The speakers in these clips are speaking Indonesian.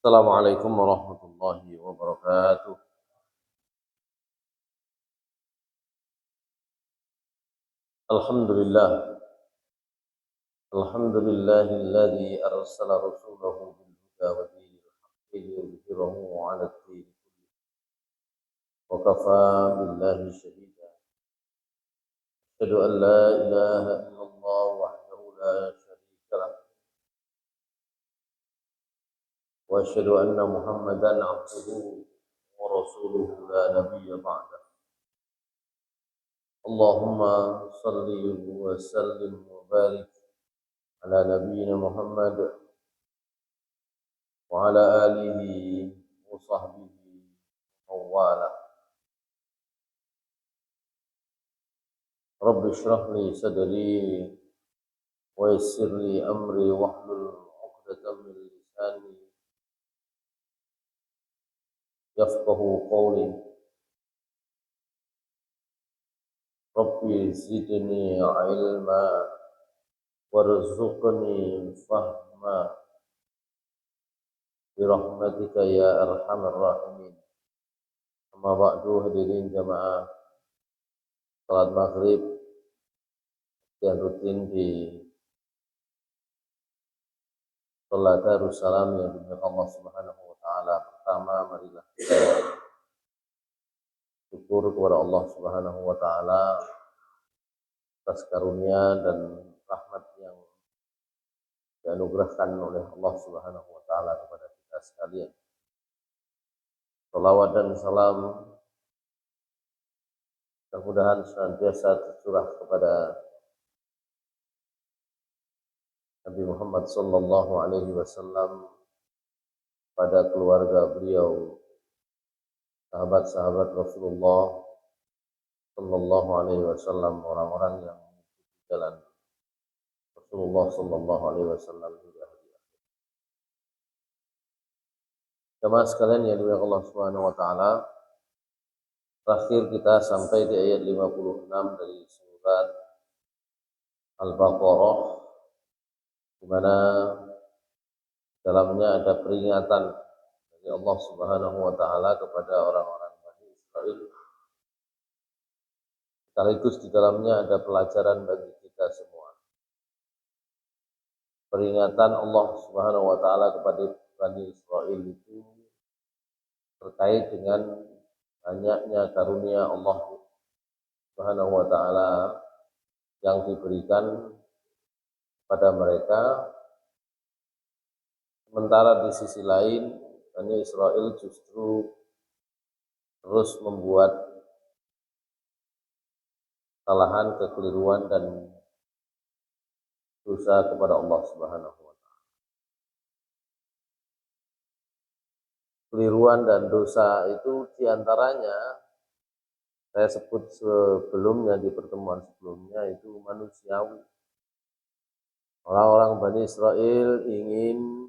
Assalamualaikum warahmatullahi wabarakatuh. Alhamdulillah. Alhamdulillahilladzi arsala rasulahu bil huda wa dinil haqqi liyudhhirahu 'ala ad-din wa kafaa billahi shahida. Asyhadu an la ilaha illallah wahdahu la syarika lah wa asyhadu anna Muhammadan 'abduhu wa rasuluhu la nabiyya ba'da. Allahumma salli wa sallim wa barik ala nabiyyina Muhammad wa ala alihi wa sahbihi wa wala. Rabbi shrah li sadri wa yassir li amri wahlul 'uqdatam min lisani yafqahu qawli. Rabbi zidni ilma warzuqni fahma birahmatika ya arhamar rahimin. Amma ba'du, hadirin jamaah salat maghrib yang rutin di Salat Darussalam yang dimuliakan Allah Subhanahu wa taala. Pertama, marilah kita syukur kepada Allah Subhanahu wa taala atas karunia dan rahmat yang dianugerahkan oleh Allah Subhanahu wa taala kepada kita sekalian. Salawat dan salam mudah-mudahan senantiasa tercurah kepada Nabi Muhammad sallallahu alaihi wasallam, pada keluarga beliau, sahabat-sahabat Rasulullah sallallahu alaihi wasallam, orang-orang yang mengikuti jalan Rasulullah sallallahu alaihi wasallam hingga hari akhir. Jemaah sekalian yang dimuliakan Allah Subhanahu wa taala, terakhir kita sampai di ayat 56 dari surat Al-Baqarah, di mana dalamnya ada peringatan dari Allah Subhanahu wa taala kepada orang-orang Bani Israil. Sekaligus di dalamnya ada pelajaran bagi kita semua. Peringatan Allah Subhanahu wa taala kepada Bani Israil itu terkait dengan banyaknya karunia Allah Subhanahu wa taala yang diberikan kepada mereka. Sementara di sisi lain, Bani Israil justru terus membuat kesalahan, kekeliruan, dan dosa kepada Allah Subhanahu wa taala. Kekeliruan dan dosa itu diantaranya, saya sebut sebelumnya di pertemuan sebelumnya, itu manusiawi. Orang-orang Bani Israil ingin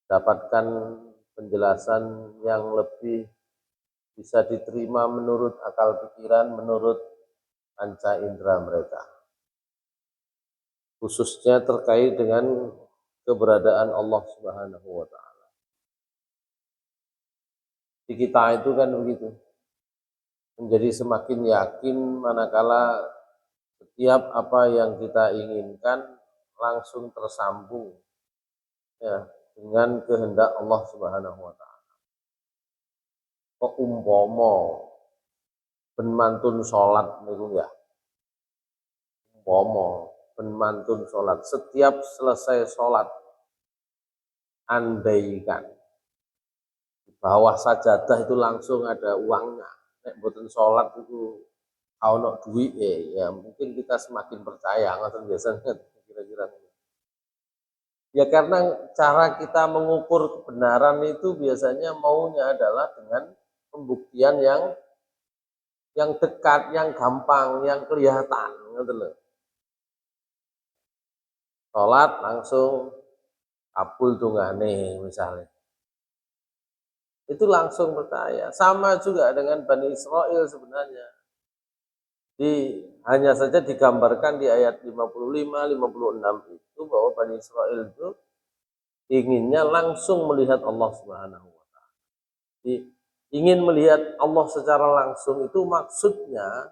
dapatkan penjelasan yang lebih bisa diterima menurut akal pikiran, menurut panca indera mereka, khususnya terkait dengan keberadaan Allah Subhanahu wa taala. Di kita itu kan begitu, menjadi semakin yakin manakala setiap apa yang kita inginkan langsung tersambung ya dengan kehendak Allah Subhanahu wa taala. Kok umpama ben mantun salat niku ya. Umpama ben mantun salat, setiap selesai salat andaikan di bawah sajadah itu langsung ada uangnya. Nek mboten salat itu ana duwike, ya mungkin kita semakin percaya, ngoten biasanya kira-kira. Ya karena cara kita mengukur kebenaran itu biasanya maunya adalah dengan pembuktian yang dekat, yang gampang, yang kelihatan, ngoten lho. Salat langsung kabul tungane misalnya. Itu langsung percaya. Sama juga dengan Bani Israil sebenarnya. Hanya saja digambarkan di ayat 55, 56 itu bahwa Bani Israil itu inginnya langsung melihat Allah Subhanahu wa taala. Ingin melihat Allah secara langsung itu maksudnya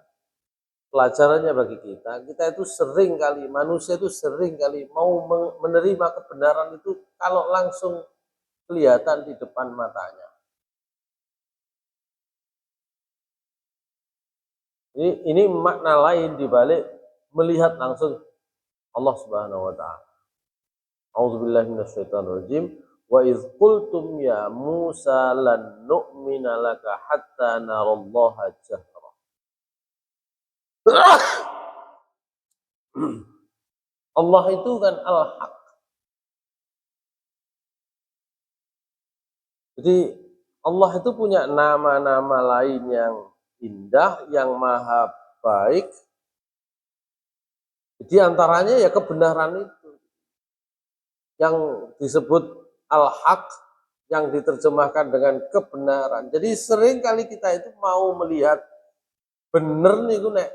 pelajarannya bagi kita itu sering kali, manusia itu sering kali mau menerima kebenaran itu kalau langsung kelihatan di depan matanya. Ini makna lain dibalik melihat langsung Allah Subhanahu wa taala. A'udzubillahi minasyaitonirrajim. Wa iz qultum ya Musa lan nu'mina laka hatta narallaha jahra. Allah itu kan al-haq. Jadi Allah itu punya nama-nama lain yang indah, yang maha baik. Di antaranya ya kebenaran itu. Yang disebut al-haq, yang diterjemahkan dengan kebenaran. Jadi sering kali kita itu mau melihat bener nih nek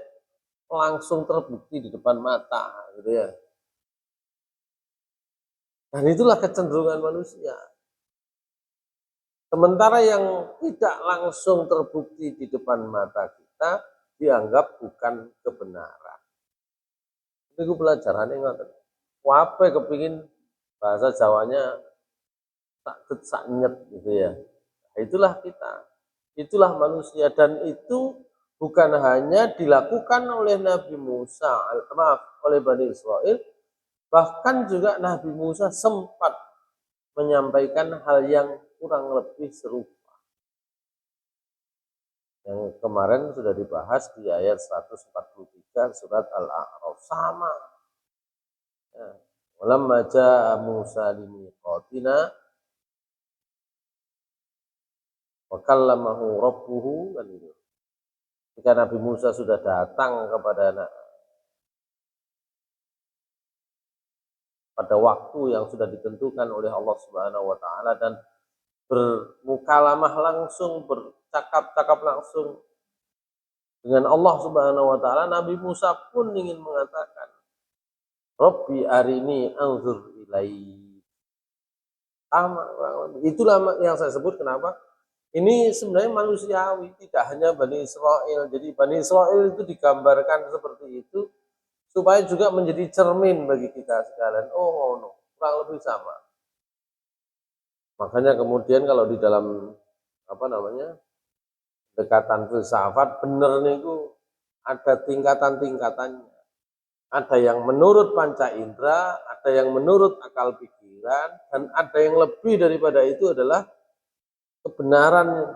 langsung terbukti di depan mata gitu ya. Dan itulah kecenderungan manusia. Sementara yang tidak langsung terbukti di depan mata kita dianggap bukan kebenaran. Itu pelajaran yang ngoten. Wape kepingin bahasa Jawanya sakit saknyet gitu ya. Nah, itulah kita. Itulah manusia dan itu bukan hanya dilakukan oleh Nabi Musa, oleh Bani Israel, bahkan juga Nabi Musa sempat menyampaikan hal yang kurang lebih serupa. Yang kemarin sudah dibahas di ayat 143 surat Al-A'raf. Sama. Ya. Walamma ja'a Musa limiqatina wa kallamahu rabbuhu kan itu. Ketika Nabi Musa sudah datang pada waktu yang sudah ditentukan oleh Allah Subhanahu wa taala dan bermukalamah langsung, bercakap-cakap langsung dengan Allah Subhanahu wa taala, Nabi Musa pun ingin mengatakan, Rabbi arini anzur ilai. Itulah yang saya sebut kenapa ini sebenarnya manusiawi, tidak hanya Bani Israel. Jadi Bani Israel itu digambarkan seperti itu supaya juga menjadi cermin bagi kita sekalian. Oh, no, kurang lebih sama. Makanya kemudian kalau di dalam dekatan filsafat bener niku ada tingkatan-tingkatannya. Ada yang menurut panca indera, ada yang menurut akal pikiran, dan ada yang lebih daripada itu adalah kebenaran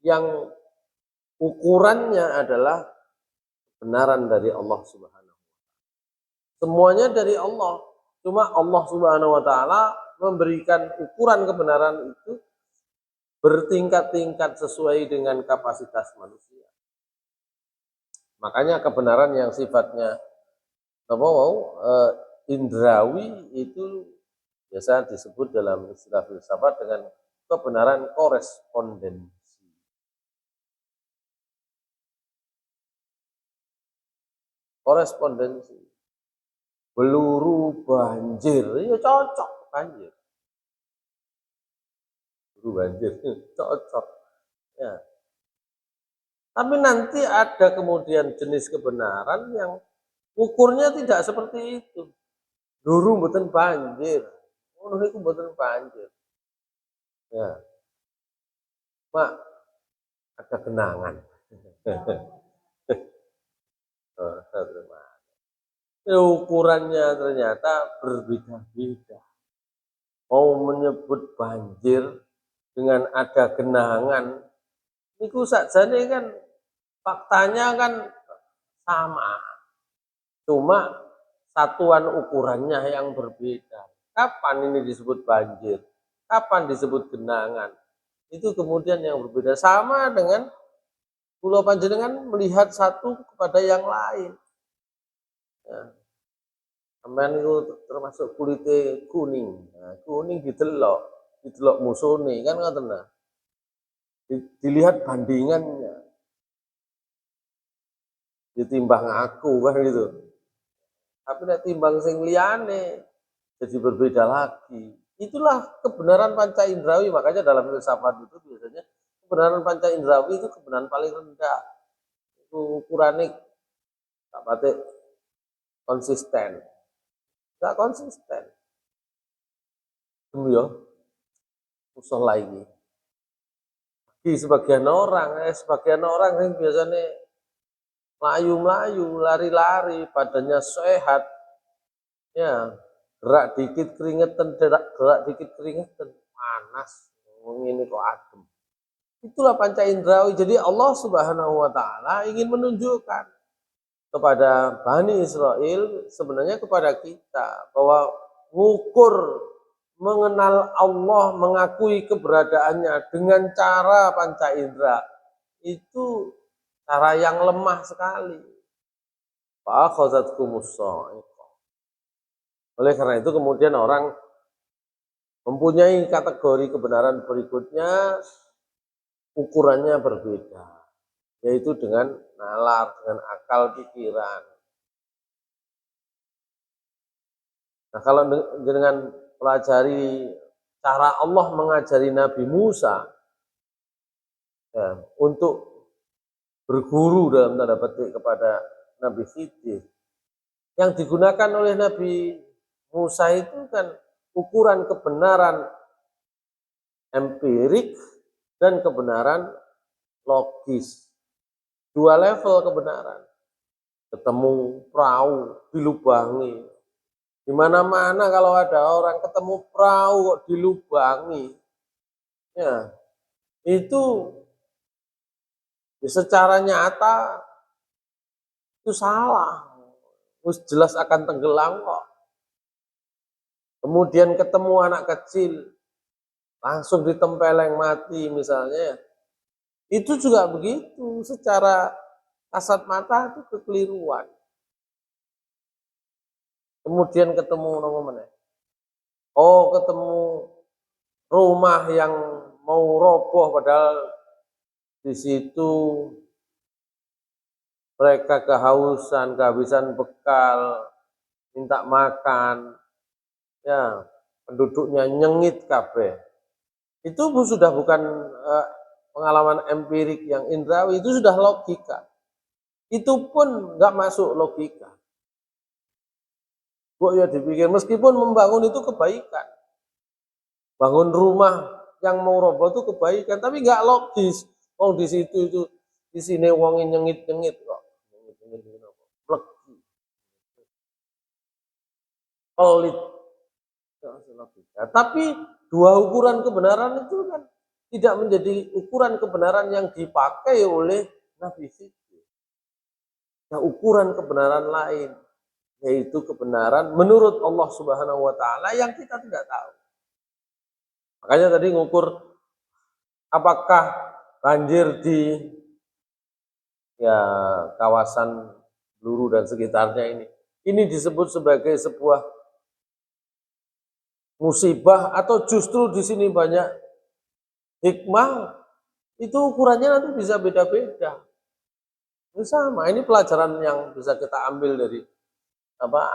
yang ukurannya adalah kebenaran dari Allah Subhanahu. Semuanya dari Allah. Cuma Allah Subhanahu wa taala memberikan ukuran kebenaran itu bertingkat-tingkat sesuai dengan kapasitas manusia. Makanya kebenaran yang sifatnya indrawi itu biasa disebut dalam istilah filsafat dengan kebenaran korespondensi. Korespondensi. Peluru banjir, ya cocok banjir. Peluru banjir, cocok. Ya. Tapi nanti ada kemudian jenis kebenaran yang ukurnya tidak seperti itu. Peluru mboten banjir. Ngono niku mboten banjir. Ya. Mak ada genangan. Ukurannya ternyata berbeda-beda. Mau menyebut banjir dengan ada genangan, niku sakjane kan faktanya kan sama. Cuma satuan ukurannya yang berbeda. Kapan ini disebut banjir? Kapan disebut genangan? Itu kemudian yang berbeda. Sama dengan Pulau Panjenengan melihat satu kepada yang lain. Ya. Sampeyan itu termasuk kulitnya kuning. Nah, kuning didelok musone kan ngoten nah. Dilihat bandingannya. Ditimbang aku kan gitu. Tapi nek timbang sing liyane jadi berbeda lagi. Itulah kebenaran panca indrawi, makanya dalam filsafat itu biasanya kebenaran panca indrawi itu kebenaran paling rendah. Itu ukurannya tak patik konsisten. Enggak konsisten. Demi ya, musuh lagi. Di sebagian orang yang biasanya melayu-melayu, lari-lari, badannya sehat, ya gerak dikit keringetan, gerak dikit keringetan, panas, ini kok adem. Itulah panca indrawi. Jadi Allah Subhanahu wa taala ingin menunjukkan kepada Bani Israel, sebenarnya kepada kita, bahwa mengukur mengenal Allah, mengakui keberadaannya dengan cara panca indera itu cara yang lemah sekali. Fa'akhazatkumus sha'iqah. Oleh karena itu kemudian orang mempunyai kategori kebenaran berikutnya, ukurannya berbeda, yaitu dengan nalar, dengan akal pikiran. Nah, kalau dengan pelajari cara Allah mengajari Nabi Musa ya, untuk berguru dalam tanda petik kepada Nabi Khidir, yang digunakan oleh Nabi Musa itu kan ukuran kebenaran empirik dan kebenaran logis. Dua level kebenaran. Ketemu perahu dilubangi. Di mana-mana kalau ada orang ketemu perahu kok dilubangi, ya itu secara nyata itu salah. Jelas akan tenggelam kok. Kemudian ketemu anak kecil langsung ditempeleng mati misalnya, itu juga begitu, secara kasat mata itu kekeliruan. Kemudian ketemu ketemu rumah yang mau roboh, padahal di situ mereka kehabisan bekal, minta makan, ya penduduknya nyengit kabeh. Itu sudah bukan pengalaman empirik yang indrawi, itu sudah logika. Itu pun nggak masuk logika. Kok ya dipikir, meskipun membangun itu kebaikan. Bangun rumah yang mau roboh itu kebaikan, tapi nggak logis. Oh di situ itu, di sini wongin nyengit-nyengit kok. Pelit. Tapi dua ukuran kebenaran itu kan tidak menjadi ukuran kebenaran yang dipakai oleh Nabi Khidir. Nah, ukuran kebenaran lain, yaitu kebenaran menurut Allah Subhanahu wa taala yang kita tidak tahu. Makanya tadi ngukur apakah banjir di kawasan Bluru dan sekitarnya ini disebut sebagai sebuah musibah atau justru di sini banyak hikmah, itu ukurannya nanti bisa beda-beda. Ini sama, ini pelajaran yang bisa kita ambil dari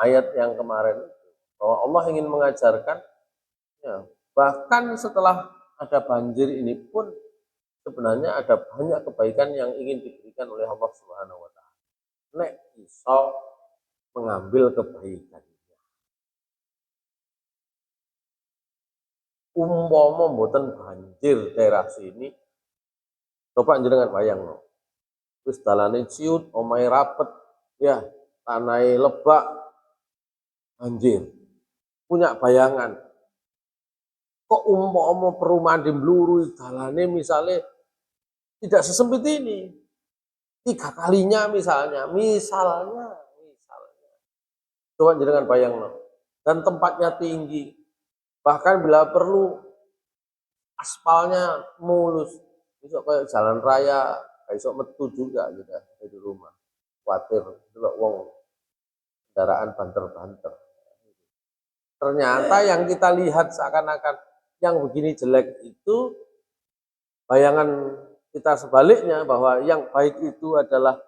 ayat yang kemarin, bahwa Allah ingin mengajarkan ya, bahkan setelah ada banjir ini pun sebenarnya ada banyak kebaikan yang ingin diberikan oleh Allah Subhanahu wa taala. Nek iso mengambil kebaikan. Umpama mboten banjir daerah sini, coba jenengan bayangno. Wis dalane ciut, omahe rapet, ya, tanahe lebak, banjir. Punya bayangan. Kok umpama perumahan di Bluru dalane misalnya tidak sesempit ini. 3 kalinya misalnya. Coba jenengan bayangno. Dan tempatnya tinggi. Bahkan bila perlu aspalnya mulus, besok kayak jalan raya, besok metu juga gitu dari rumah. Khawatir delok wong kendaraan banter-banter. Ternyata yang kita lihat seakan-akan yang begini jelek itu, bayangan kita sebaliknya bahwa yang baik itu adalah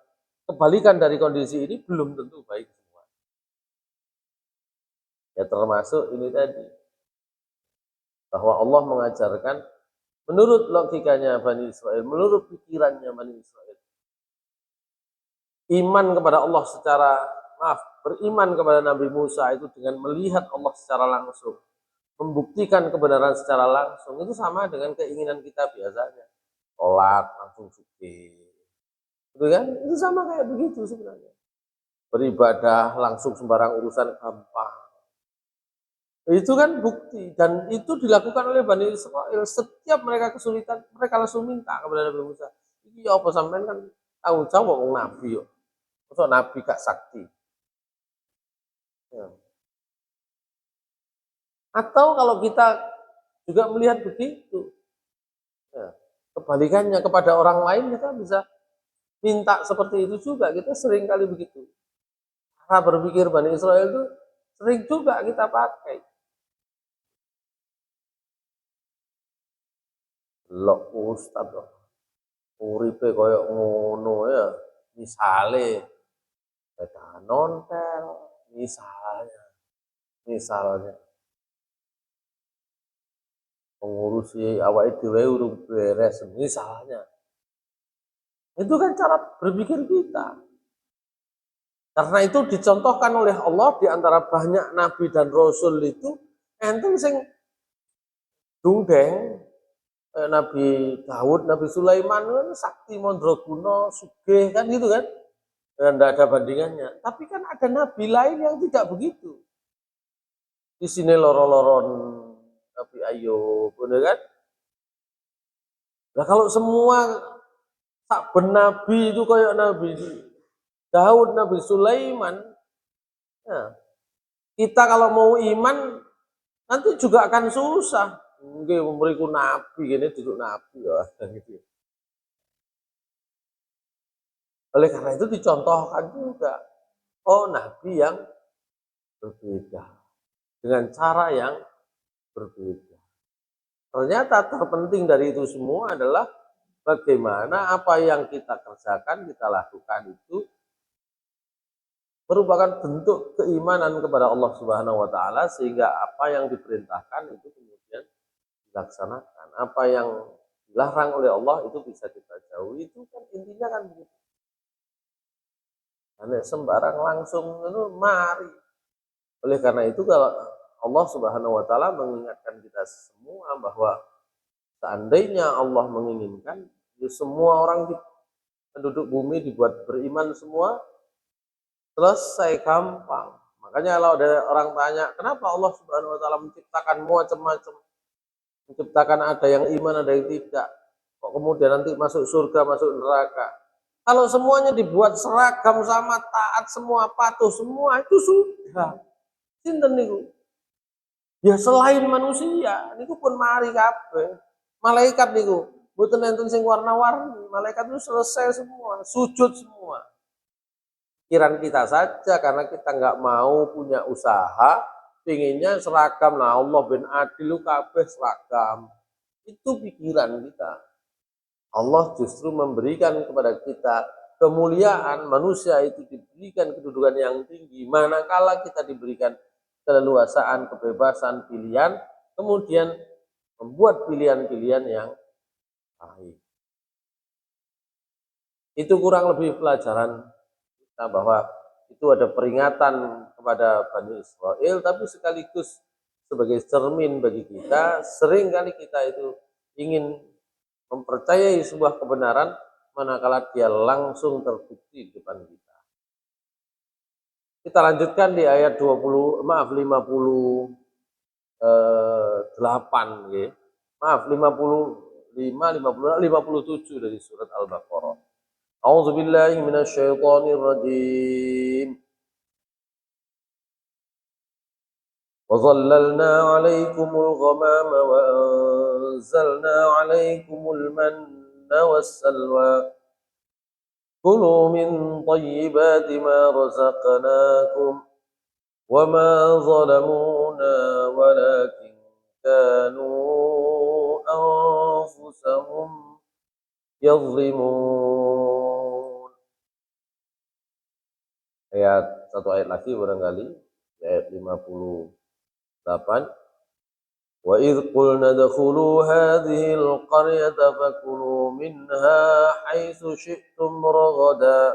kebalikan dari kondisi ini, belum tentu baik semua. Ya termasuk ini tadi. bahwa Allah mengajarkan menurut logikanya Bani Israel, menurut pikirannya Bani Israel, iman kepada Allah beriman kepada Nabi Musa itu dengan melihat Allah secara langsung, membuktikan kebenaran secara langsung, itu sama dengan keinginan kita biasanya. Sholat langsung suci. Itu kan? Itu sama kayak begitu sebenarnya. Beribadah langsung sembarang urusan gampang. Itu kan bukti, dan itu dilakukan oleh Bani Israel. Setiap mereka kesulitan, mereka langsung minta kepada Nabi Musa. Ini apa sampean kan tanggung jawab wong nabi yo. Masa nabi gak sakti. Ya. Atau kalau kita juga melihat begitu, ya, kebalikannya kepada orang lain kita bisa minta seperti itu juga. Kita sering kali begitu. Cara berpikir Bani Israel itu sering juga kita pakai. Lok ustad uripe koyo ngono ya. Misale beda nontel, misalnya mengurusi awake dhewe urung beres misalnya. Itu kan cara berpikir kita. Karena itu dicontohkan oleh Allah di antara banyak nabi dan rasul itu enten sing dungdeng Nabi Daud, Nabi Sulaiman kan sakti mandraguna, sugih kan gitu kan. Dan tidak ada bandingannya. Tapi kan ada nabi lain yang tidak begitu. Di sini loro-loron Nabi Ayub, benar kan? Nah kalau semua tak nabi itu kayak Nabi Daud, Nabi Sulaiman, ya, kita kalau mau iman nanti juga akan susah. Mungkin memberiku nabi, ini duduk nabi ya. Gitu. Oleh karena itu dicontohkan juga, oh nabi yang berbeda, dengan cara yang berbeda. Ternyata terpenting dari itu semua adalah bagaimana apa yang kita kerjakan, kita lakukan itu merupakan bentuk keimanan kepada Allah Subhanahu wa taala, sehingga apa yang diperintahkan itu kemudian dilaksanakan. Apa yang dilarang oleh Allah itu bisa kita jauhi. Itu kan intinya kan begitu. Karena sembarang langsung itu mari. Oleh karena itu kalau Allah Subhanahu wa taala mengingatkan kita semua bahwa seandainya Allah menginginkan, ya semua orang di penduduk bumi dibuat beriman semua, selesai gampang. Makanya kalau ada orang tanya, kenapa Allah Subhanahu wa taala menciptakan macam-macam? Menciptakan ada yang iman, ada yang tidak. Kok kemudian nanti masuk surga, masuk neraka? Kalau semuanya dibuat seragam sama, taat semua, patuh semua, itu sudah. Sinten niku? Ya selain manusia, niku pun mari kabeh. Malaikat niku, mboten enten sing warna-warni. Malaikat itu selesai semua, sujud semua. Pikiran kita saja karena kita nggak mau punya usaha, pinginnya seragam. Nah Allah bin adil kabeh seragam. Itu pikiran kita. Allah justru memberikan kepada kita kemuliaan, manusia itu diberikan kedudukan yang tinggi, manakala kita diberikan keleluasaan, kebebasan, pilihan, kemudian membuat pilihan-pilihan yang baik. Itu kurang lebih pelajaran kita, bahwa itu ada peringatan kepada Bani Israel, tapi sekaligus sebagai cermin bagi kita. Seringkali kita itu ingin mempercayai sebuah kebenaran manakala dia langsung terbukti di depan kita. Kita lanjutkan di ayat 58 ya. Maaf 57 dari surat Al-Baqarah. A'udzubillahi minasyaitonir rajim. وظللنا عليكم الغمام وأنزلنا عليكم المن والسلوى كلوا من طيبات ما رزقناكم وما ظلمونا ولكن كانوا أنفسهم يظلمون. Satu ayat lagi barangkali, ayat 58. وإذ قلنا ادخلوا هذه القرية فكلوا منها حيث شئتم رغدا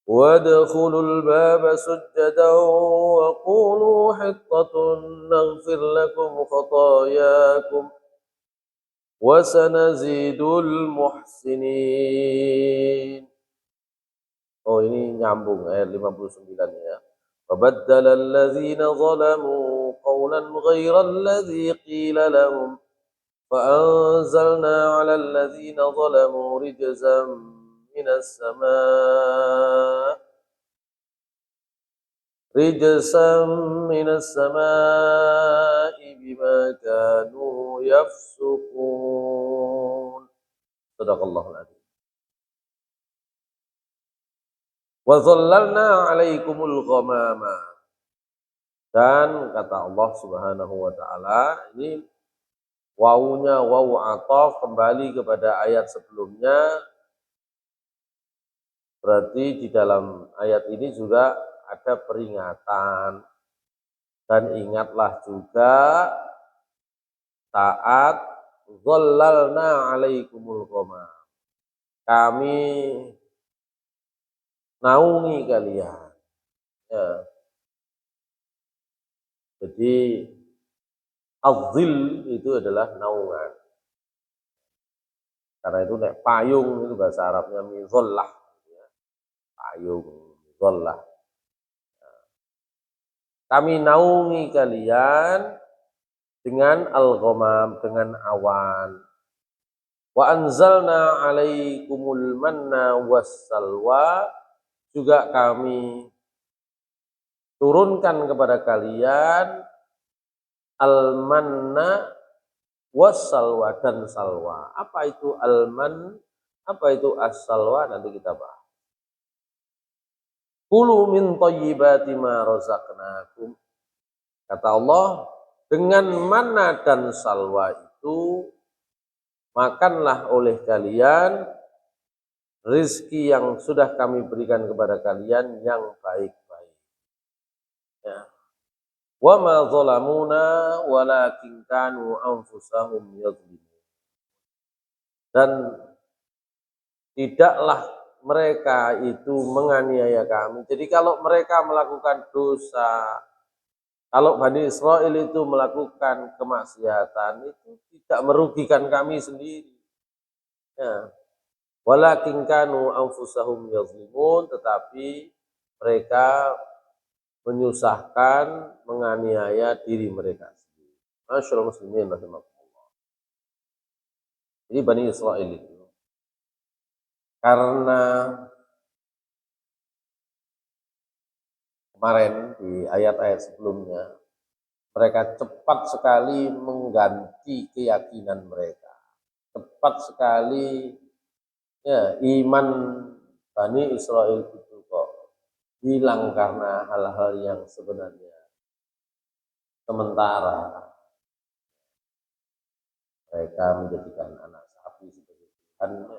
وادخلوا الباب سجدا وقولوا حطة نغفر لكم خطاياكم وسنزيد المحسنين. Oh, ini nyambung ayat 59 ya. فبدل الذين ظلموا قولا غير الذي قيل لهم فأنزلنا على الذين ظلموا رجزا من السماء بما كانوا يفسقون. صدق الله العظيم. وَظَلَّلْنَا عَلَيْكُمُ الْغَمَامَ. Dan kata Allah Subhanahu wa taala, ini wawunya wawu ataf kembali kepada ayat sebelumnya. Berarti di dalam ayat ini juga ada peringatan. Dan ingatlah juga saat dhallalna 'alaikumul ghamam. Kami naungi kalian. Ya. Jadi az-zil itu adalah naungan. Karena itu nek payung itu bahasa Arabnya mizallah, ya. Payung, mizallah. Kami naungi kalian dengan al-ghamam, dengan awan. Wa anzalna 'alaikumul manna wassalwa, juga kami turunkan kepada kalian al-manna wassalwa dan salwa. Apa itu al-man? Apa itu as-salwa? Nanti kita bahas. Kulu min thayyibati ma razaqnakum. Kata Allah, dengan manna dan salwa itu makanlah oleh kalian rizki yang sudah kami berikan kepada kalian yang baik-baik. Ya. Wa ma zalamuna walakin kanu anfusahum yadhlimun. Dan tidaklah mereka itu menganiaya kami. Jadi kalau mereka melakukan dosa, kalau Bani Israel itu melakukan kemaksiatan, itu tidak merugikan kami sendiri. Ya. Walakin kanu anfusahum yazlimun, tetapi mereka menyusahkan, menganiaya diri mereka sendiri. Masyaallah muslimin rahimakumullah. Jadi Bani Israel itu karena kemarin di ayat-ayat sebelumnya mereka cepat sekali mengganti keyakinan mereka. Cepat sekali ya, iman Bani Israel itu kok hilang karena hal-hal yang sebenarnya sementara. Mereka menjadikan anak sapi sebagai Tuhan.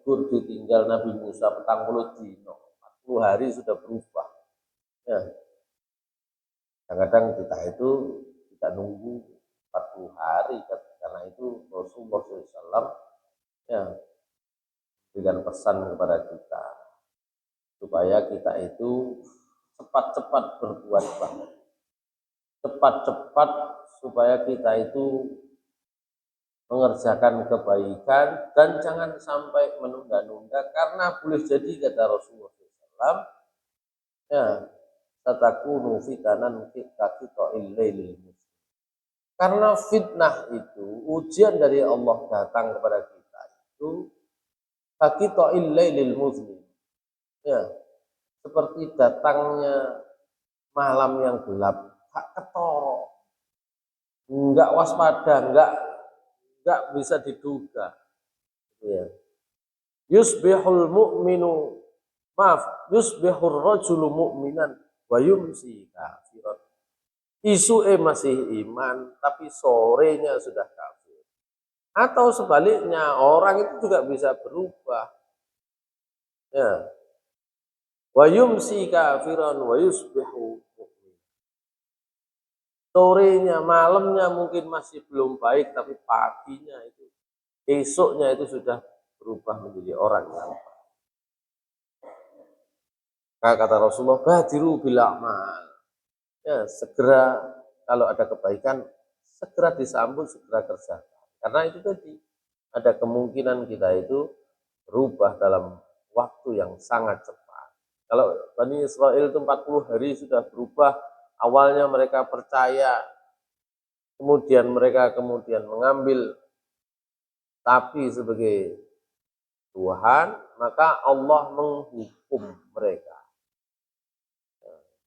Gur ditinggal Nabi Musa 40 dino, 40 hari sudah berubah. Ya. Kadang-kadang kita itu tidak nunggu 40 hari, karena itu Rasulullah SAW ya, berikan pesan kepada kita supaya kita itu cepat-cepat berbuat baik, cepat-cepat supaya kita itu mengerjakan kebaikan dan jangan sampai menunda-nunda, karena boleh jadi kata Rasulullah SAW ya, tatakunu fitanan kaqita'il lailil muslim. Karena fitnah itu, ujian dari Allah datang kepada kita itu kaqita'il lailil muslim. Ya, seperti datangnya malam yang gelap, tak ketok, enggak waspada, enggak bisa diduga. Ya. Yusbihul rajulu mu'minan wa yumsi kafiran. Isuke masih iman, tapi sorenya sudah kafir. Atau sebaliknya, orang itu juga bisa berubah. Ya. Wa yumsi kafiran wa yusbihu mu'min. Sorenya, malamnya mungkin masih belum baik, tapi paginya itu, esoknya itu sudah berubah menjadi orang yang baik. Kata Rasulullah, badiru bil a'mal. Ya, segera kalau ada kebaikan, segera disambut, segera kerjakan. Karena itu tadi, ada kemungkinan kita itu berubah dalam waktu yang sangat cepat. Kalau Bani Israel itu 40 hari sudah berubah, awalnya mereka percaya, kemudian mereka mengambil sapi sebagai Tuhan, maka Allah menghukum mereka.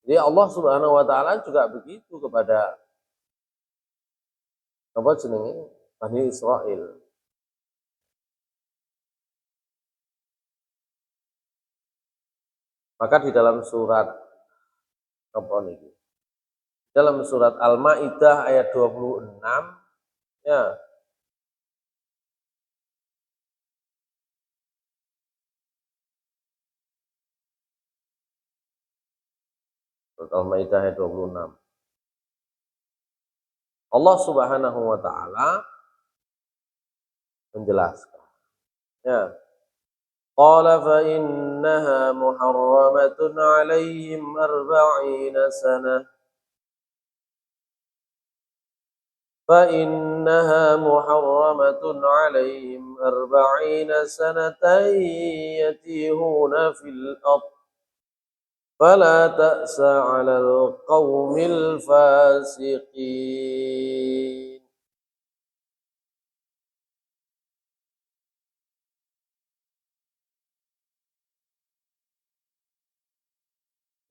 Jadi Allah Subhanahu wa taala juga begitu kepada apa jenenge Bani Israel. Maka di dalam surat apa niki? Dalam surat Al-Maidah ayat 26 ya. Surat Al-Maidah ayat 26. Allah Subhanahu wa taala menjelaskan. Ya. Qala fa innaha muharramatun 'alaihim 40 sanah. فإنها محرمة عليهم 40 سنة يتيهون في الأرض فلا تأس على القوم الفاسقين.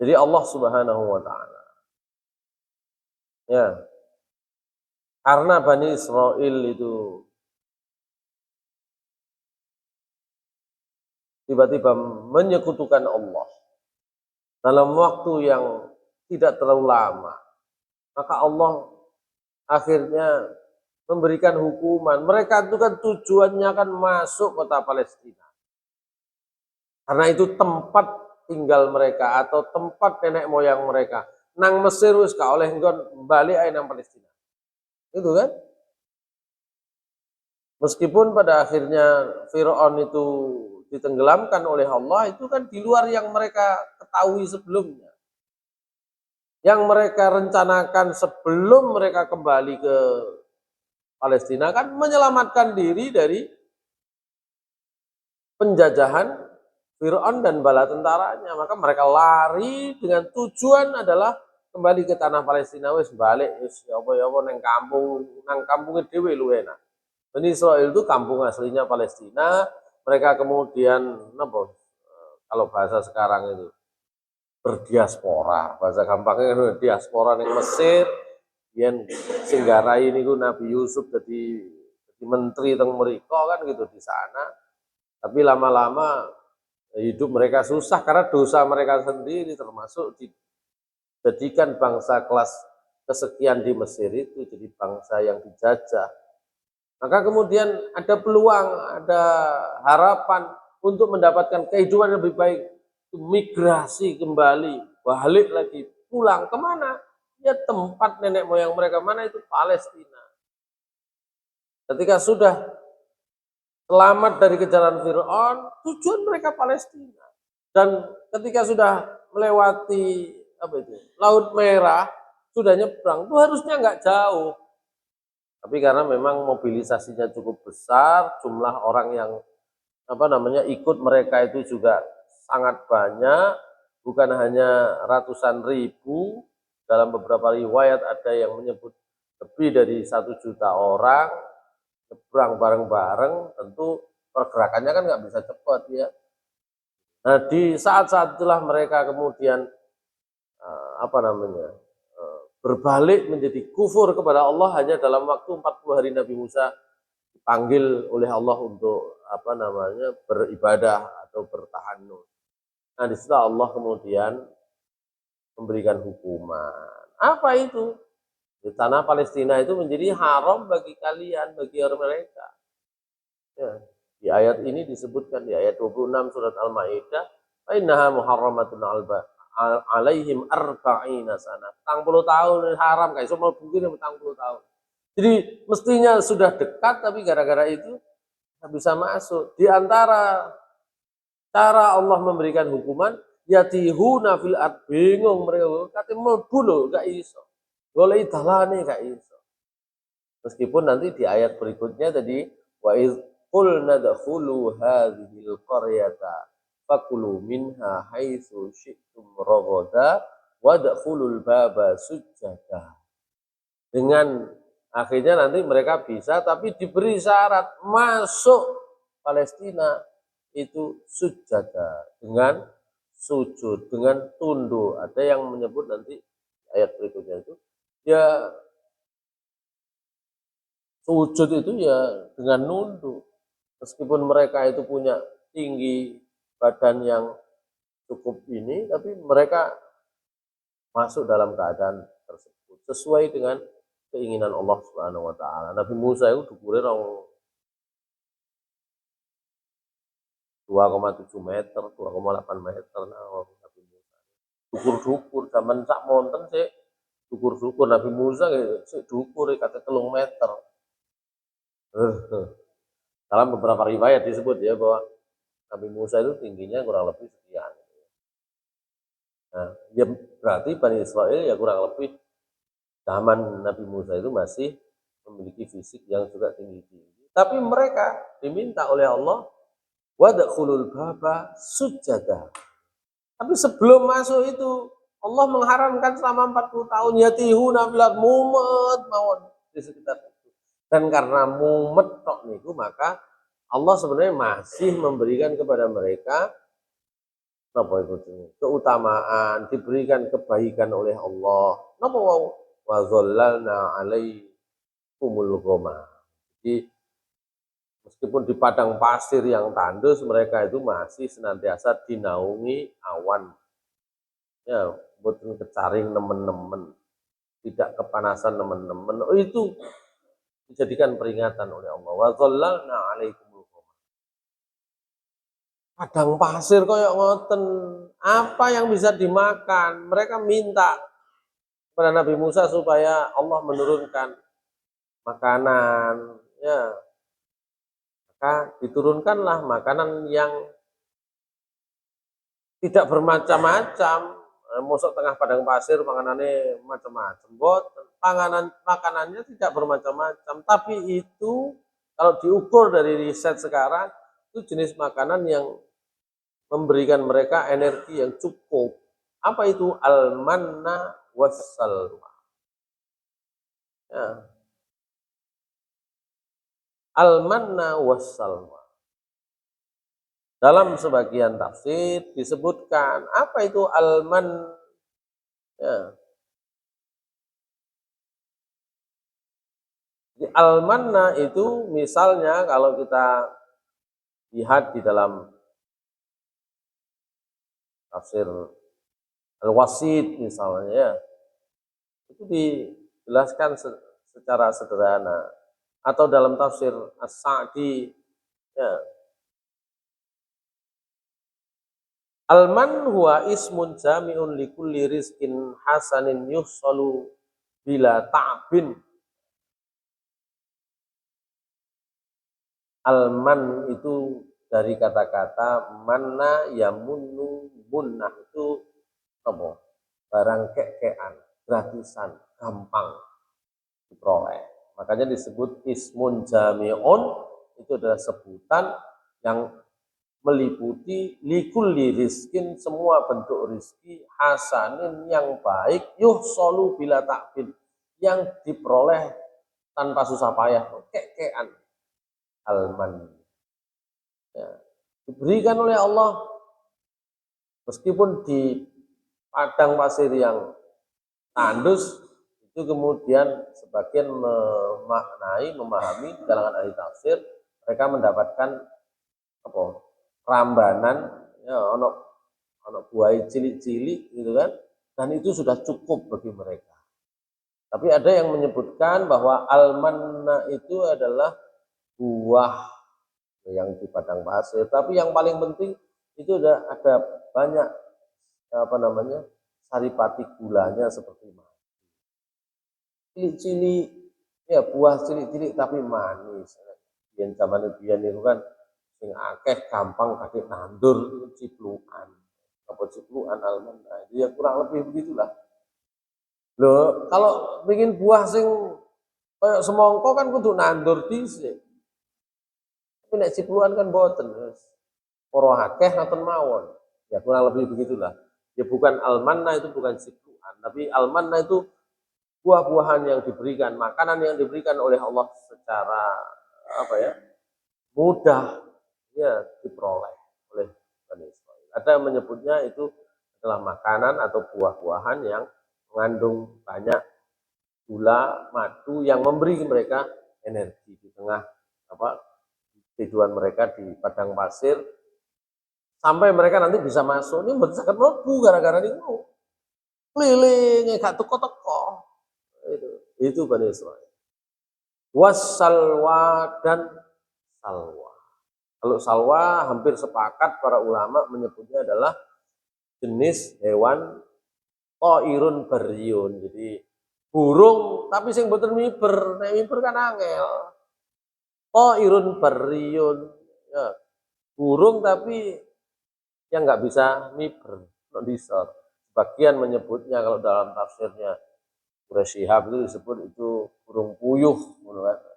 Jadi Allah Subhanahu wa taala ya, karena Bani Israel itu tiba-tiba menyekutukan Allah dalam waktu yang tidak terlalu lama, maka Allah akhirnya memberikan hukuman. Mereka itu kan tujuannya kan masuk kota Palestina. Karena itu tempat tinggal mereka atau tempat nenek moyang mereka. Nang Mesir wis gak oleh nggon balik ae nang Palestina. Itu kan? Meskipun pada akhirnya Firaun itu ditenggelamkan oleh Allah, itu kan di luar yang mereka ketahui sebelumnya. Yang mereka rencanakan sebelum mereka kembali ke Palestina kan menyelamatkan diri dari penjajahan Fir'aun dan bala tentaranya. Maka mereka lari dengan tujuan adalah kembali ke tanah Palestina, wis balik wis ya apa nang kampungnya dhewe lu enak. Bani Israel itu kampung aslinya Palestina, mereka kemudian kalau bahasa sekarang itu berdiaspora, bahasa gampangnya kan diaspora ning Mesir, yen singgarai niku Nabi Yusuf jadi menteri teng mriko kan gitu di sana. Tapi lama-lama hidup mereka susah karena dosa mereka sendiri, termasuk dijadikan bangsa kelas kesekian di Mesir itu jadi bangsa yang dijajah. Maka kemudian ada peluang, ada harapan untuk mendapatkan kehidupan yang lebih baik, migrasi kembali, balik lagi, pulang kemana? Ya tempat nenek moyang mereka, mana itu Palestina. Ketika sudah selamat dari kejaran Fir'aun, tujuan mereka Palestina. Dan ketika sudah melewati Laut Merah, sudah nyebrang, itu harusnya nggak jauh. Tapi karena memang mobilisasinya cukup besar, jumlah orang yang ikut mereka itu juga sangat banyak, bukan hanya ratusan ribu. Dalam beberapa riwayat ada yang menyebut lebih dari 1 juta orang nyebrang bareng-bareng. Tentu pergerakannya kan nggak bisa cepat ya. Nah di saat-saat itulah mereka kemudian berbalik menjadi kufur kepada Allah hanya dalam waktu 40 hari Nabi Musa dipanggil oleh Allah untuk beribadah atau bertahanun. Nah di situ Allah kemudian memberikan hukuman. Apa itu? Di tanah Palestina itu menjadi haram bagi kalian, bagi orang mereka. Ya. Di ayat ini disebutkan di ayat 26 surat Al-Maidah, "Innaha muharramatun alaihim arba'ina sana." 40 tahun haram kayak semua mungkin 40 tahun. Jadi mestinya sudah dekat tapi gara-gara itu nggak bisa masuk. Di antara cara Allah memberikan hukuman, yatihuna fil ard, bingung mereka, kate mlebu lho gak iso. Goleki dalane gak iso. Meskipun nanti di ayat berikutnya tadi wa iz qulna dkhulu hadhil qaryata fakulu minha haitsu syi'tum ragada wadkhulul baba sujada. Dengan akhirnya nanti mereka bisa tapi diberi syarat masuk Palestina itu sujada dengan sujud, dengan tunduk. Ada yang menyebut nanti ayat berikutnya itu ya sujud itu ya dengan nunduk. Meskipun mereka itu punya tinggi badan yang cukup ini, tapi mereka masuk dalam keadaan tersebut sesuai dengan keinginan Allah Subhanahu wa taala. Nabi Musa itu dukure 2,7 meter, 2,8 meter nah Nabi Musa. Dukur-dukur zaman sak monten sih dukur-dukur Nabi Musa sik dukur kata 3 meter. Dalam beberapa riwayat disebut ya bahwa Nabi Musa itu tingginya kurang lebih sekian. Nah, ya berarti Bani Israel ya kurang lebih zaman Nabi Musa itu masih memiliki fisik yang juga tinggi-tinggi. Tapi mereka diminta oleh Allah wadkhulul baba sujada. Tapi sebelum masuk itu Allah mengharamkan selama 40 tahun yatihuna fil ard, mumet mawon di sekitar itu. Dan karena mumet tok niku maka Allah sebenarnya masih memberikan kepada mereka apa itu keutamaan, diberikan kebaikan oleh Allah. Napa wau wa dzallalna alaikumul ghamam. Jadi meskipun di padang pasir yang tandus mereka itu masih senantiasa dinaungi awan. Ya, boten kecaring nemen-nemen, tidak kepanasan nemen-nemen. Oh, itu dijadikan peringatan oleh Allah. Wa dzallalna alaikumul ghamam. Padang pasir koyok ngoten, apa yang bisa dimakan? Mereka minta kepada Nabi Musa supaya Allah menurunkan makanan, ya. Maka diturunkanlah makanan yang tidak bermacam-macam. Mosok tengah padang pasir makanannya macam-macam. Makanannya tidak bermacam-macam, tapi itu kalau diukur dari riset sekarang itu jenis makanan yang memberikan mereka energi yang cukup. Apa itu? Al-manna wassalwa. Ya. Al-manna wassalwa. Dalam sebagian tafsir disebutkan apa itu al-man. Ya. Al-manna itu misalnya kalau kita lihat di dalam tafsir Al-Wasit misalnya ya, itu dijelaskan secara sederhana, atau dalam tafsir As-Sa'di ya, al-man huwa ismun jami'un likulli rizkin hasanin yuhsalu bila ta'bin. Al-man itu dari kata-kata manna yamunnu, munnah itu apa? Barang kekean, gratisan, gampang diperoleh. Makanya disebut ismun jami'un, itu adalah sebutan yang meliputi likulli rizkin, semua bentuk rizki, hasanin yang baik, yuhsolu bila ta'bin, yang diperoleh tanpa susah payah, kekean. Alman ya, diberikan oleh Allah meskipun di padang pasir yang tandus, itu kemudian sebagian memahami kalangan ahli tafsir, mereka mendapatkan apa rambanan ya, ono buah cilik-cilik gitu kan, dan itu sudah cukup bagi mereka. Tapi ada yang menyebutkan bahwa al-manna itu adalah buah yang di padang pasir. Tapi yang paling penting itu ada banyak apa namanya saripati gulanya seperti cilik-cilik ya buah cilik-cilik tapi manis. Biyen zaman biyen itu kan sing akeh gampang kadek nandur ciplukan. Apa ciplukan almond. Nah, itu ya kurang lebih begitulah. Loh, kalau bikin buah sing kayak semongko kan kudu nandur dhisik. Tapi nek ciplukan kan boten wis. Para akeh ngoten mawon. Ya kurang lebih begitulah. Ya bukan almanna itu bukan ciplukan, tapi almanna itu buah-buahan yang diberikan, makanan yang diberikan oleh Allah secara apa ya? Mudah ya diperoleh oleh Bani Israil. Ada yang menyebutnya itu adalah makanan atau buah-buahan yang mengandung banyak gula, madu yang memberi mereka energi di tengah apa kehidupan mereka di padang pasir sampai mereka nanti bisa masuk ini sakit mlebu gara-gara niku keliling gak teko-teko itu Bani Israil wassalwa dan salwa. Kalau salwa hampir sepakat para ulama menyebutnya adalah jenis hewan toirun beriun. Jadi burung tapi sing boten miber, nek miber kan angel. Toirun beriun. Ya, burung tapi yang nggak bisa miber, nggak bisa. Sebagian menyebutnya kalau dalam tafsirnya Quraisyhab itu disebut itu burung puyuh,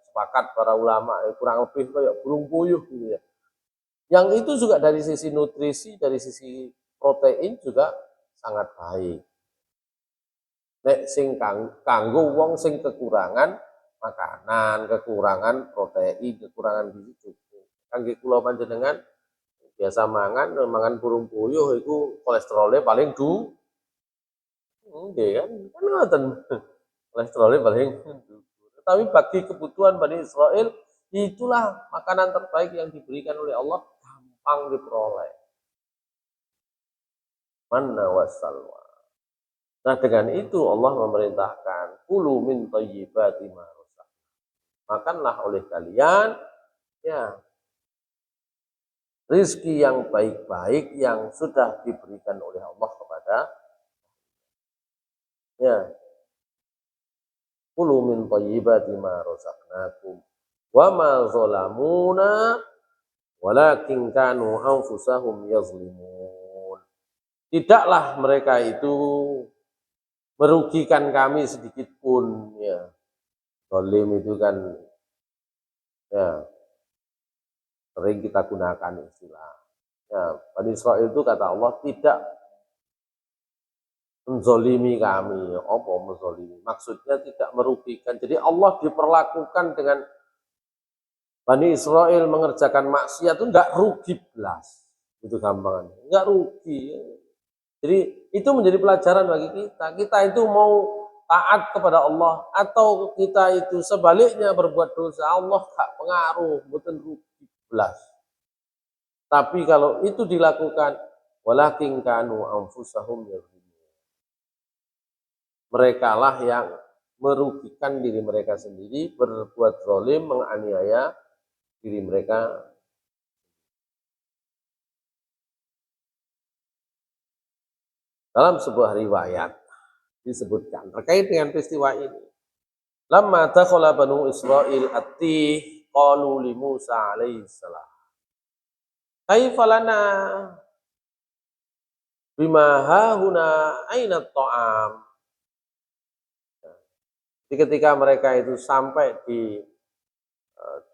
sepakat para ulama kurang lebih kayak burung puyuh gitu ya. Yang itu juga dari sisi nutrisi, dari sisi protein juga sangat baik. Nek sing kanggo wong sing kekurangan makanan, kekurangan protein, kekurangan gizi cukup. Kangge kula panjenengan biasa mangan burung puyuh itu kolesterolnya paling nggih kan ngoten. Kolesterolnya paling tapi bagi kebutuhan Bani Israel itulah makanan terbaik yang diberikan oleh Allah gampang diperoleh. Manna wassalwa. Nah dengan itu Allah memerintahkan kulu min thayyibati ma makanlah oleh kalian ya rizki yang baik-baik yang sudah diberikan oleh Allah kepada ya kulu min thayyibati ma razaqnakum wa ma zalamuna walakin kanu anfusahum yazlimun. Tidaklah mereka itu merugikan kami sedikit pun ya. Zalim itu kan ya sering kita gunakan istilah. Ya, Bani Israil itu kata Allah tidak menzolimi kami. Apa menzolimi? Maksudnya tidak merugikan. Jadi Allah diperlakukan dengan Bani Israil mengerjakan maksiat itu enggak rugi belas. Itu gampangan. Enggak rugi. Jadi itu menjadi pelajaran bagi kita. Kita itu mau taat kepada Allah atau kita itu sebaliknya berbuat dosa, Allah gak pengaruh, betul rugi belas. Tapi kalau itu dilakukan, walakin kanu anfusahum yazlimun. Mereka lah yang merugikan diri mereka sendiri, berbuat zalim, menganiaya diri mereka. Dalam sebuah riwayat disebutkan terkait dengan peristiwa ini. Lamma dakhala Banu Israil at-tih qalu li Musa alaihi salam. Kaifa lana bima hahuna aina ta'am. Jadi ketika mereka itu sampai di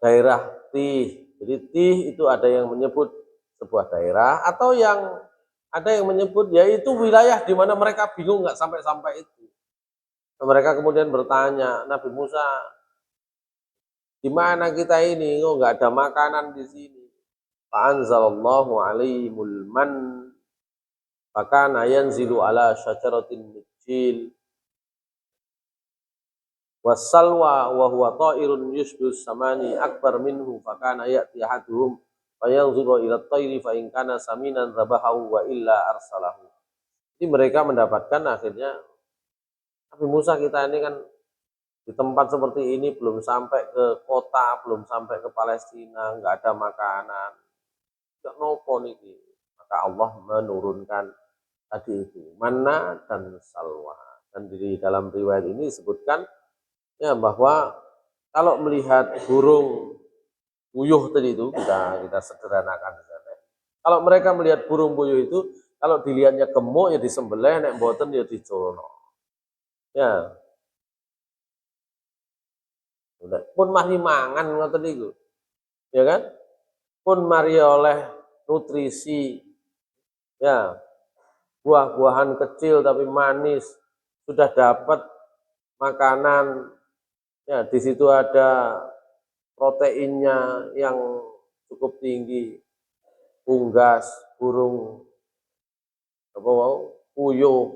daerah Tih. Jadi Tih itu ada yang menyebut sebuah daerah atau yang ada yang menyebut yaitu wilayah di mana mereka bingung nggak sampai-sampai itu. Mereka kemudian bertanya, Nabi Musa, di mana kita ini? Oh, nggak ada makanan di sini. Fa'anzalallahu alaihimul man fakana yanzilu ala syajaratin mijil wassalwa wa huwa ta'irun yushbus samani akbar minhu fakana ya'ti ahaduhum fayanzuru ila at-tayri fa in kana saminan dhabahu wa illa arsalahu. Jadi mereka mendapatkan akhirnya Nabi Musa kita ini kan di tempat seperti ini belum sampai ke kota, belum sampai ke Palestina, nggak ada makanan, nggak nopo niki. Maka Allah menurunkan tadi itu mana dan salwa. Dan di dalam riwayat ini disebutkan ya bahwa kalau melihat burung puyuh tadi itu kita sederhanakan saja. Kalau mereka melihat burung puyuh itu, kalau dilihatnya gemuk ya disembelih, nek mboten ya diculno. Ya, pun mari mangan ngoten niku. Ya kan? Pun mari oleh nutrisi ya, buah-buahan kecil tapi manis, sudah dapat makanan ya, di situ ada proteinnya yang cukup tinggi, unggas, burung apa wau, puyuh.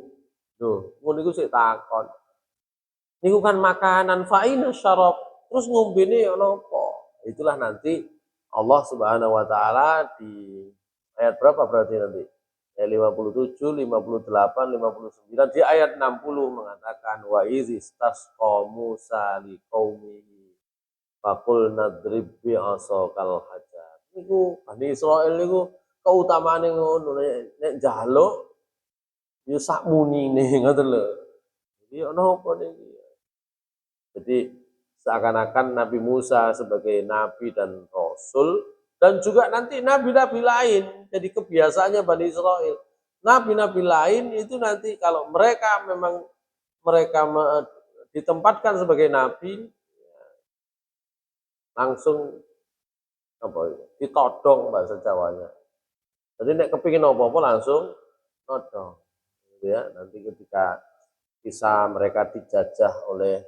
Lho, ngono niku sik takon. Niku kan makanan faina syarab. Terus ngombene ya napa? Itulah nanti Allah Subhanahu wa taala di ayat berapa berarti nanti? Ayat 57, 58, 59 di ayat 60 mengatakan wa izistasqa Musa liqaumihi faqul nadrib bi asaqal hajar. Niku Bani Israil niku keutamaane ngono nek njaluk ya sak munine ngoten lho. Iki ana apa niki? Jadi seakan-akan Nabi Musa sebagai nabi dan rasul dan juga nanti nabi-nabi lain. Jadi kebiasaannya Bani Israel. Nabi-nabi lain itu nanti kalau mereka memang mereka ditempatkan sebagai nabi langsung apa ditodong bahasa Jawanya. Jadi nek kepingin apa-apa langsung todong. Gitu ya. Nanti ketika bisa mereka dijajah oleh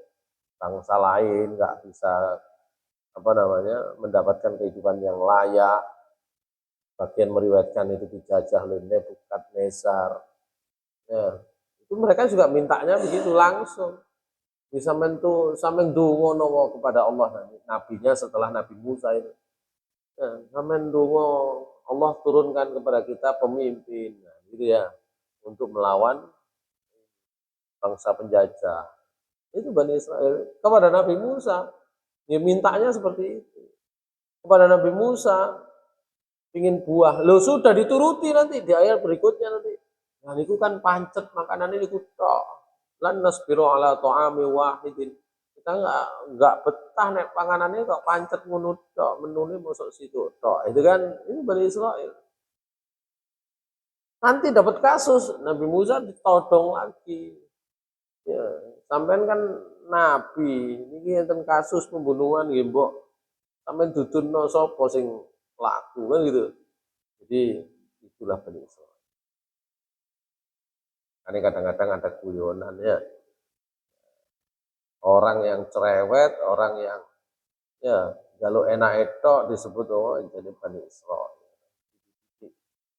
bangsa lain, nggak bisa apa namanya mendapatkan kehidupan yang layak. Bagian meriwayatkan itu dijajah oleh Nebukadnezar. Ya, itu mereka juga mintanya begitu langsung. Bisa mentu sameng donga nawa kepada Allah nanti. Nabinya setelah Nabi Musa itu. Ya, sameng donga Allah turunkan kepada kita pemimpin, nah, gitu ya, untuk melawan bangsa penjajah. Itu Bani Israel kepada Nabi Musa. Ya mintanya seperti itu. Kepada Nabi Musa, ingin buah. Lo sudah dituruti nanti di ayat berikutnya nanti. Nah, itu kan pancet makanan ini tok. Lan nasbiru ala ta'ami wahidin. Kita enggak betah nek panganannya kok pancet ngono tok, menune mosok situ tok. Itu kan ini Bani Israil. Nanti dapat kasus Nabi Musa ditodong lagi. Ya, sampean kan nabi, ini enten kasus pembunuhan nggih mbok. Sampean dudunno sapa sing laku kan gitu. Jadi itulah Bani Israil. Ini kadang-kadang ada guyonan ya. Orang yang cerewet, orang yang ya kalau enak itu disebut oh jadi Bani Israil.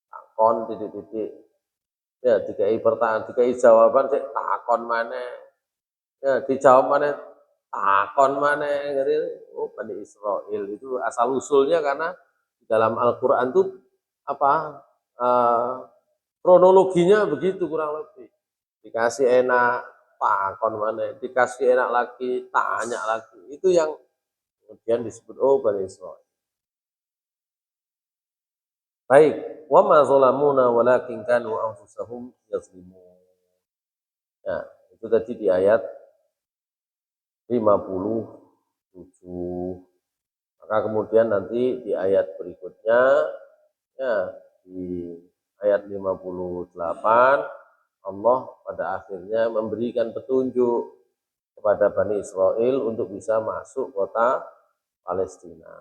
Takon titik-titik. Ya dikai pertanyaan, dikai jawaban sih takon mana. Ya dijawab mana takon mana. Jadi oh Bani Israil itu asal usulnya karena dalam Al-Quran itu apa kronologinya begitu kurang lebih. Dikasih enak takon mana, dikasih enak lagi tanya lagi. Itu yang kemudian disebut oh Bani Israil. Baik, wa ma zalamuna walakin kanu anfusahum yazlimun. Ya, itu tadi di ayat 57. Maka kemudian nanti di ayat berikutnya ya di ayat 58 Allah pada akhirnya memberikan petunjuk kepada Bani Israel untuk bisa masuk kota Palestina.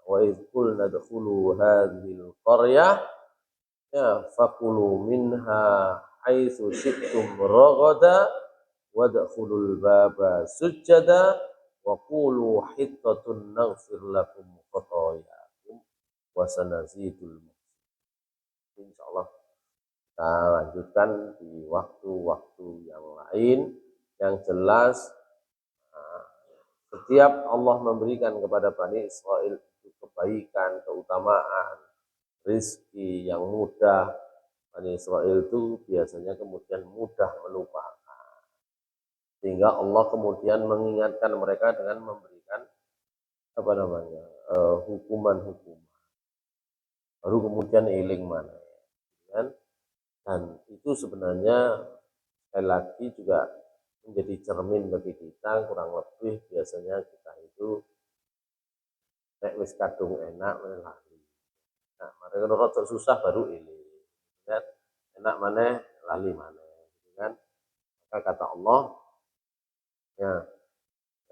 Wa idh qulna dkhulu hadhil qaryah ya fakulu minha haitsu syi'tum ragada wadkhulul baba sujada wa qulu hittatun naghfir lakum khatayakum wa sanazidul muhsinin. Insyaallah kita lanjutkan di waktu-waktu yang lain. Yang jelas setiap Allah memberikan kepada Bani Israel kebaikan, keutamaan, rizki yang mudah. Bani Israel itu biasanya kemudian mudah melupakan. sehingga Allah kemudian mengingatkan mereka dengan memberikan apa namanya hukuman-hukuman, baru kemudian eling mana, kan? Dan itu sebenarnya sekali lagi juga menjadi cermin bagi kita, kurang lebih biasanya kita itu nek wis kadung enak lali. Nah, mereka rada susah baru eling, kan? Enak mana lali mana, kan? Maka kata Allah, ya,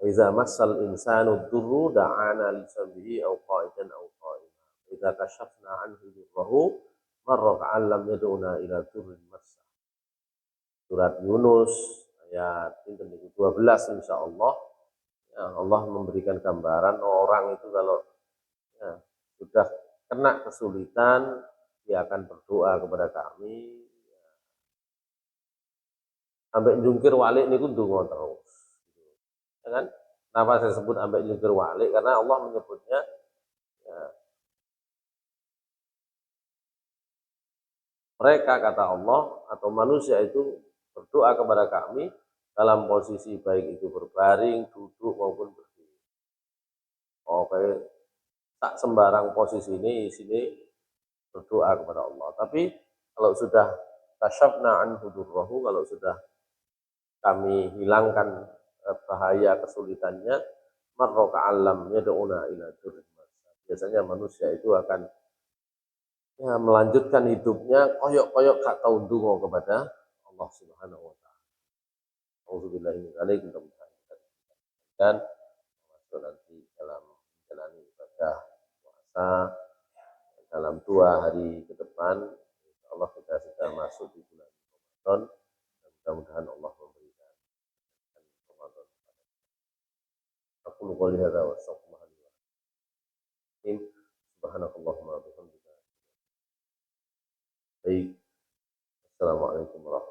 iza massal insanu durru da'ana li sabihi aw qa'idan aw qa'ima. Idza kashafna anhu durrahu marra ka'an lam yad'una ila durrin massa. Surat Yunus ayat 12 insyaallah, ya, Allah memberikan gambaran orang itu kalau ya, sudah kena kesulitan dia akan berdoa kepada kami sampai jungkir walik niku ndonga terus. Ya kan? Kenapa saya sebut sampai jungkir walik? Karena Allah menyebutnya ya, mereka kata Allah atau manusia itu berdoa kepada kami dalam posisi baik itu berbaring, duduk maupun berdiri. Oke, tak sembarang posisi ini sini berdoa kepada Allah. Tapi kalau sudah kasyafna anhu durrahu, kalau sudah kami hilangkan bahaya kesulitannya, marra ka'allam yad'una ila durrin massa. Biasanya manusia itu akan ya, melanjutkan hidupnya koyok-koyok gak tahu ndonga kepada Allah Subhanahu wa taala. Auzubillahi min dzalik, mudah-mudahan kita dan masuk nanti dalam menjalani ibadah puasa dalam 2 hari ke depan. Allah kita sudah masuk di bulan Ramadan. Mudah-mudahan Allah memberikan Ramadan. Aku qouli hadza wa astaghfirullah. Subhanakallahumma wa bihamdika. Baik. Assalamualaikum warahmatullahi wabarakatuh.